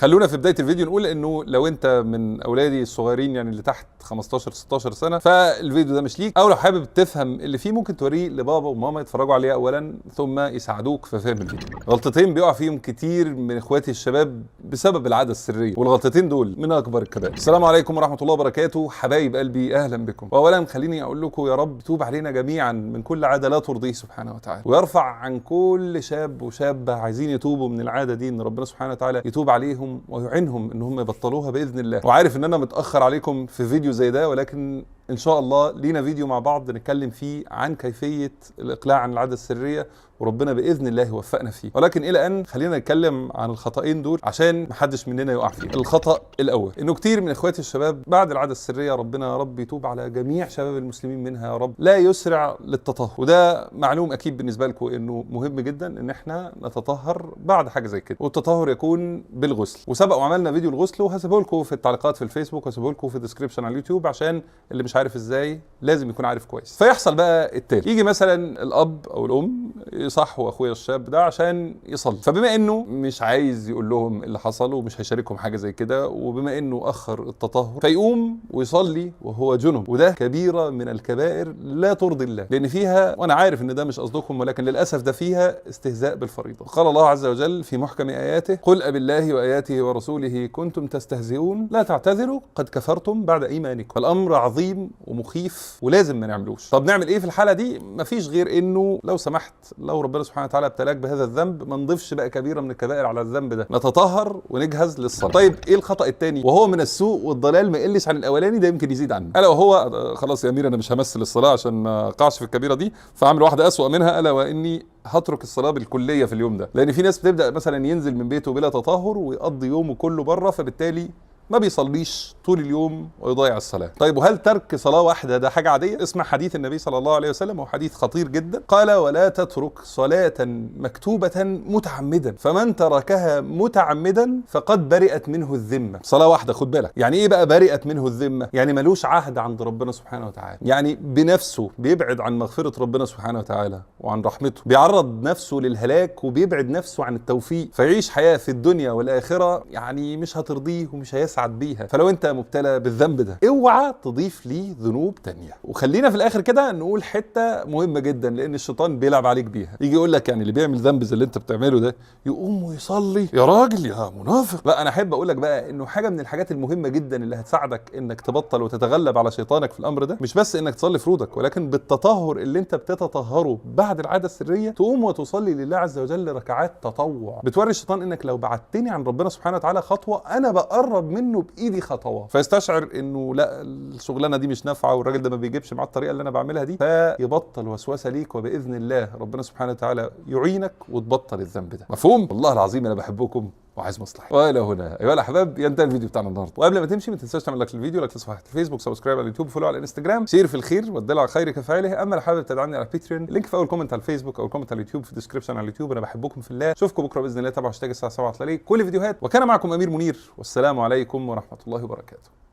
خلونا في بدايه الفيديو نقول انه لو انت من اولادي الصغيرين يعني اللي تحت 15 16 سنه فالفيديو ده مش ليك، او لو حابب تفهم اللي فيه ممكن توريه لبابا وماما يتفرجوا عليه اولا ثم يساعدوك في فهم الفيديو. غلطتين بيقع فيهم كتير من اخواتي الشباب بسبب العاده السريه، والغلطتين دول من اكبر الكبائر. السلام عليكم ورحمه الله وبركاته، حبايب قلبي اهلا بكم. واولا خليني اقول لكم يا رب توب علينا جميعا من كل عاده لا ترضيه سبحانه وتعالى، ويرفع عن كل شاب وشابه عايزين يتوبوا من العاده دي ان ربنا سبحانه وتعالى يتوب عليهم ويعينهم ان هم يبطلوها باذن الله. وعارف ان انا متاخر عليكم في فيديو زي ده، ولكن ان شاء الله لينا فيديو مع بعض نتكلم فيه عن كيفيه الاقلاع عن العاده السريه، وربنا باذن الله يوفقنا فيه. ولكن الى ان خلينا نتكلم عن الخطأين دول عشان محدش مننا يقع فيه. الخطأ الاول انه كتير من اخواتي الشباب بعد العاده السريه، ربنا يا رب يتوب على جميع شباب المسلمين منها يا رب، لا يسرع للتطهر. وده معلوم اكيد بالنسبه لكم انه مهم جدا ان احنا نتطهر بعد حاجه زي كده، والتطهر يكون بالغسل. وسبق وعملنا فيديو الغسل وهسيبه لكم في التعليقات في الفيسبوك وهسيبه لكم في الديسكربشن على اليوتيوب عشان اللي مش عارف ازاي لازم يكون عارف كويس. فيحصل بقى التالي، يجي مثلا الاب او الام يصحوا اخويا الشاب ده عشان يصلي، فبما انه مش عايز يقول لهم اللي حصل ومش هيشاركهم حاجه زي كده، وبما انه اخر التطهر فيقوم ويصلي وهو جنب، وده كبيره من الكبائر لا ترضي الله، لان فيها، وانا عارف ان ده مش قصدكم ولكن للاسف ده فيها استهزاء بالفريضه. قال الله عز وجل في محكم اياته: قل أبالله واياته ورسوله كنتم تستهزئون لا تعتذروا قد كفرتم بعد ايمانكم. الامر عظيم ومخيف ولازم ما نعملوش. طب نعمل ايه في الحاله دي؟ مفيش غير انه لو سمحت، لو ربنا سبحانه وتعالى ابتلاك بهذا الذنب ما نضيفش بقى كبيره من الكبائر على الذنب ده، نتطهر ونجهز للصلاه. طيب ايه الخطا الثاني وهو من السوء والضلال ما يقلش عن الاولاني، ده يمكن يزيد عنه، الا وهو خلاص يا امير انا مش همثل الصلاه عشان ما اقعش في الكبيره دي، فاعمل واحده اسوأ منها، الا واني هترك الصلاه بالكليه في اليوم ده. لان في ناس بتبدا مثلا ينزل من بيته بلا تطهر ويقضي يومه كله بره، فبالتالي ما بيصليش طول اليوم ويضيع الصلاة. طيب وهل ترك صلاة واحدة ده حاجة عادية؟ اسمع حديث النبي صلى الله عليه وسلم، وهو حديث خطير جدا. قال: ولا تترك صلاة مكتوبة متعمدا، فمن تركها متعمدا فقد برئت منه الذمة. صلاة واحدة، خد بالك. يعني ايه بقى برئت منه الذمة؟ يعني ملوش عهد عند ربنا سبحانه وتعالى، يعني بنفسه بيبعد عن مغفرة ربنا سبحانه وتعالى وعن رحمته، بيعرض نفسه للهلاك وبيبعد نفسه عن التوفيق، فيعيش حياة في الدنيا والآخرة يعني مش هترضيه ومش هيسعد بيها. فلو انت مبتلى بالذنب ده اوعى تضيف ليه ذنوب تانية. وخلينا في الاخر كده نقول حته مهمه جدا، لان الشيطان بيلعب عليك بيها. يجي يقول لك يعني اللي بيعمل ذنب زي اللي انت بتعمله ده يقوم ويصلي، يا راجل يا منافق. لا، انا احب اقول لك بقى انه حاجه من الحاجات المهمه جدا اللي هتساعدك انك تبطل وتتغلب على شيطانك في الامر ده، مش بس انك تصلي فروضك، ولكن بالتطهر اللي انت بتتطهره بعد العاده السريه تقوم وتصلي لله عز وجل ركعات تطوع، بتوري الشيطان انك لو بعدتني عن ربنا سبحانه وتعالى خطوه انا بقرب منه بايدي خطوات، فيستشعر انه لا الشغلانه دي مش نافعه والراجل ده ما بيجيبش معاه الطريقه اللي انا بعملها دي، فيبطل وسوسه ليك، وباذن الله ربنا سبحانه وتعالى يعينك وتبطل الذنب ده. مفهوم؟ والله العظيم انا بحبكم وعايز مصلحه. والى هنا ايها الاحباب ينتهي الفيديو بتاعنا النهارده، وقبل ما تمشي ما تنساش تعمل لايك للفيديو، لايك لصفحه الفيسبوك، سبسكرايب على اليوتيوب، فولو على الانستجرام، شير في الخير والدل على الخير كفاعله. اما لو حابب تدعمني على باتريون، اللينك في اول كومنت على الفيسبوك او الكومنت على اليوتيوب في الديسكربشن على اليوتيوب. انا بحبكم في الله، اشوفكم بكره باذن الله. تابعوا هاشتاج الساعه 7 على كل فيديوهات، وكان معكم امير منير، والسلام عليكم ورحمه الله وبركاته.